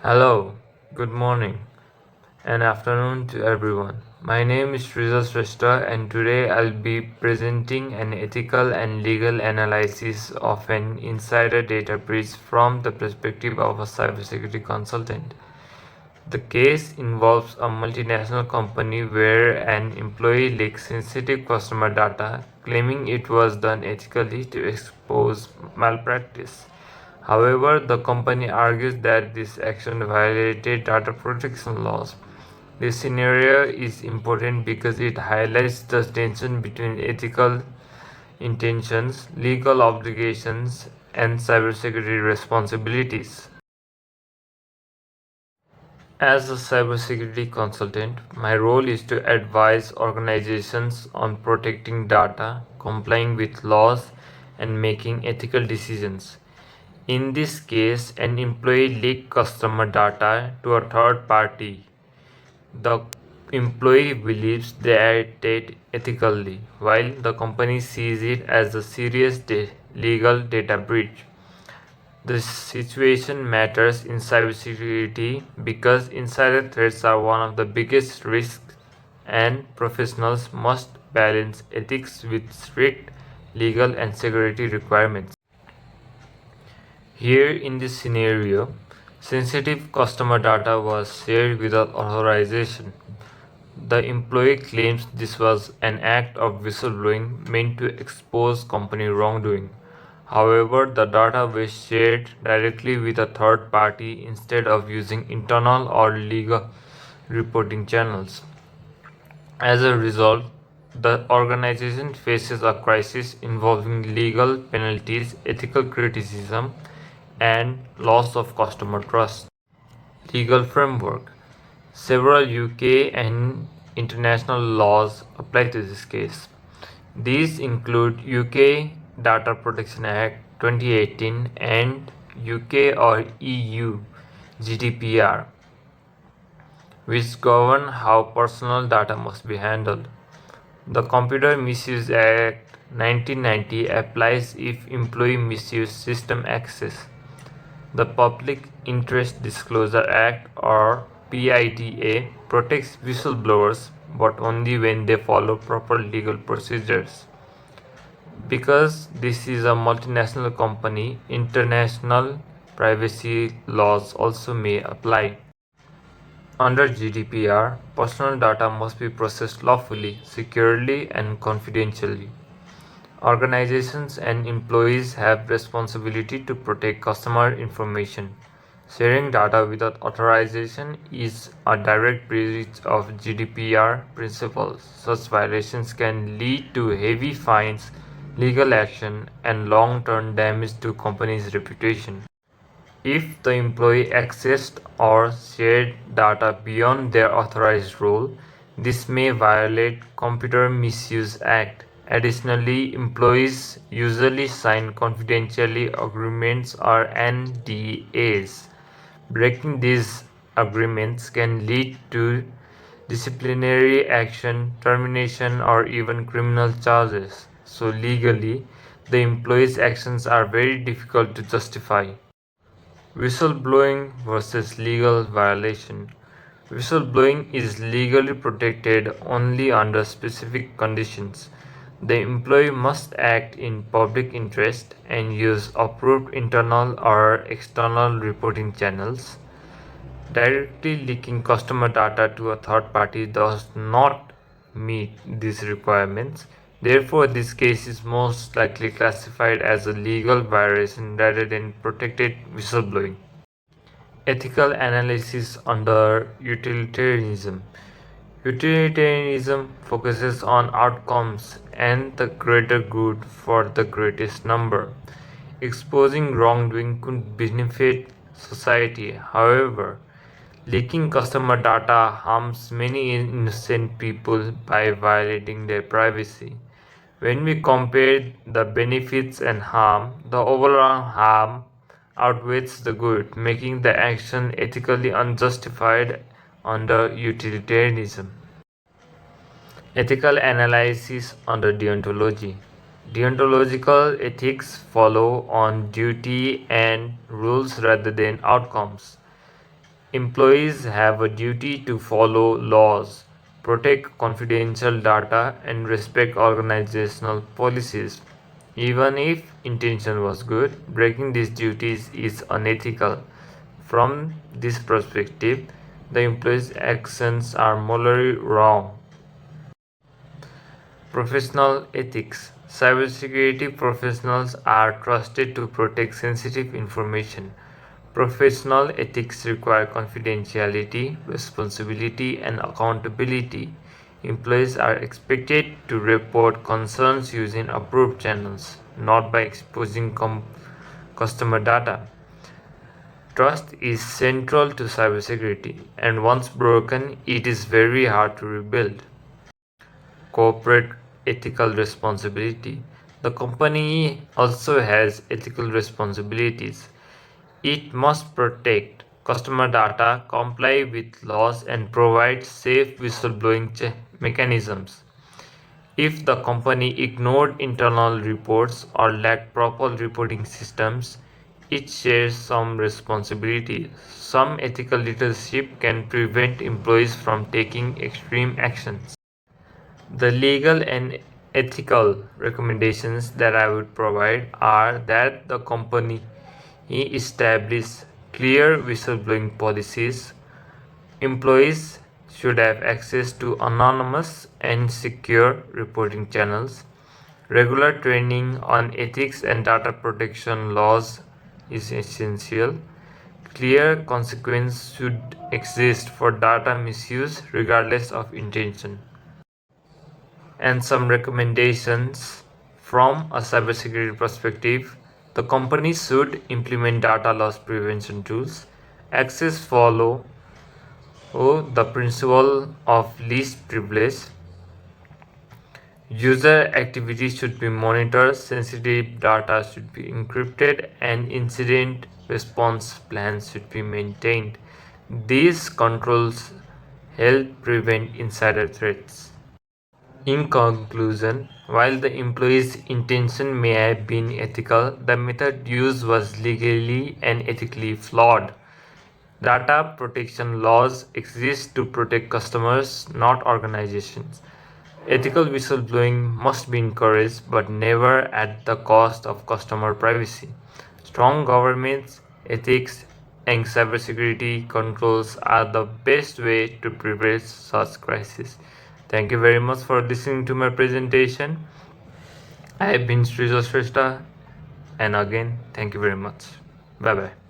Hello, good morning and afternoon to everyone. My name is Sriza Shrestha and today I'll be presenting an ethical and legal analysis of an insider data breach from the perspective of a cybersecurity consultant. The case involves a multinational company where an employee leaked sensitive customer data, claiming it was done ethically to expose malpractice. However, the company argues that this action violated data protection laws. This scenario is important because it highlights the tension between ethical intentions, legal obligations, and cybersecurity responsibilities. As a cybersecurity consultant, my role is to advise organizations on protecting data, complying with laws, and making ethical decisions. In this case, an employee leaked customer data to a third party. The employee believes they acted ethically, while the company sees it as a serious legal data breach. The situation matters in cybersecurity because insider threats are one of the biggest risks, and professionals must balance ethics with strict legal and security requirements. Here in this scenario, sensitive customer data was shared without authorization. The employee claims this was an act of whistleblowing meant to expose company wrongdoing. However, the data was shared directly with a third party instead of using internal or legal reporting channels. As a result, the organization faces a crisis involving legal penalties, ethical criticism, and loss of customer trust. Legal framework. Several UK and international laws apply to this case. These include UK Data Protection Act 2018 and UK or EU GDPR, which govern how personal data must be handled. The Computer Misuse Act 1990 applies if employee misuse system access. The Public Interest Disclosure Act or PIDA protects whistleblowers but only when they follow proper legal procedures. Because this is a multinational company, international privacy laws also may apply. Under GDPR, personal data must be processed lawfully, securely, and confidentially. Organizations and employees have responsibility to protect customer information. Sharing data without authorization is a direct breach of GDPR principles. Such violations can lead to heavy fines, legal action, and long-term damage to company's reputation. If the employee accessed or shared data beyond their authorized role, this may violate Computer Misuse Act. Additionally, employees usually sign confidentiality agreements or NDAs. Breaking these agreements can lead to disciplinary action, termination, or even criminal charges. So legally, the employee's actions are very difficult to justify. Whistleblowing versus legal violation. Whistleblowing is legally protected only under specific conditions. The employee must act in public interest and use approved internal or external reporting channels. Directly leaking customer data to a third party does not meet these requirements. Therefore, this case is most likely classified as a legal violation rather than protected whistleblowing. Ethical analysis under utilitarianism. Utilitarianism focuses on outcomes and the greater good for the greatest number. Exposing wrongdoing could benefit society. However, leaking customer data harms many innocent people by violating their privacy. When we compare the benefits and harm, the overall harm outweighs the good, making the action ethically unjustified under utilitarianism. Ethical analysis under deontology. Deontological ethics follow on duty and rules rather than outcomes. Employees have a duty to follow laws, protect confidential data, and respect organizational policies. Even if intention was good, breaking these duties is unethical. From this perspective, the employee's actions are morally wrong. Professional ethics. Cybersecurity professionals are trusted to protect sensitive information. Professional ethics require confidentiality, responsibility, and accountability. Employees are expected to report concerns using approved channels, not by exposing customer data. Trust is central to cybersecurity, and once broken, it is very hard to rebuild. Corporate ethical responsibility. The company also has ethical responsibilities. It must protect customer data, comply with laws, and provide safe whistleblowing mechanisms. If the company ignored internal reports or lacked proper reporting systems, it shares some responsibility. Some ethical leadership can prevent employees from taking extreme actions. The legal and ethical recommendations that I would provide are that the company establish clear whistleblowing policies. Employees should have access to anonymous and secure reporting channels. Regular training on ethics and data protection laws is essential. Clear consequences should exist for data misuse regardless of intention. And some recommendations from a cybersecurity perspective. The company should implement data loss prevention tools, access follow the principle of least privilege. User activity should be monitored, sensitive data should be encrypted, and incident response plans should be maintained. These controls help prevent insider threats. In conclusion, while the employee's intention may have been ethical, the method used was legally and ethically flawed. Data protection laws exist to protect customers, not organizations. Ethical whistleblowing must be encouraged, but never at the cost of customer privacy. Strong governments, ethics, and cybersecurity controls are the best way to prevent such crises. Thank you very much for listening to my presentation. I have been Srijo Shrestha, and again, thank you very much. Bye bye.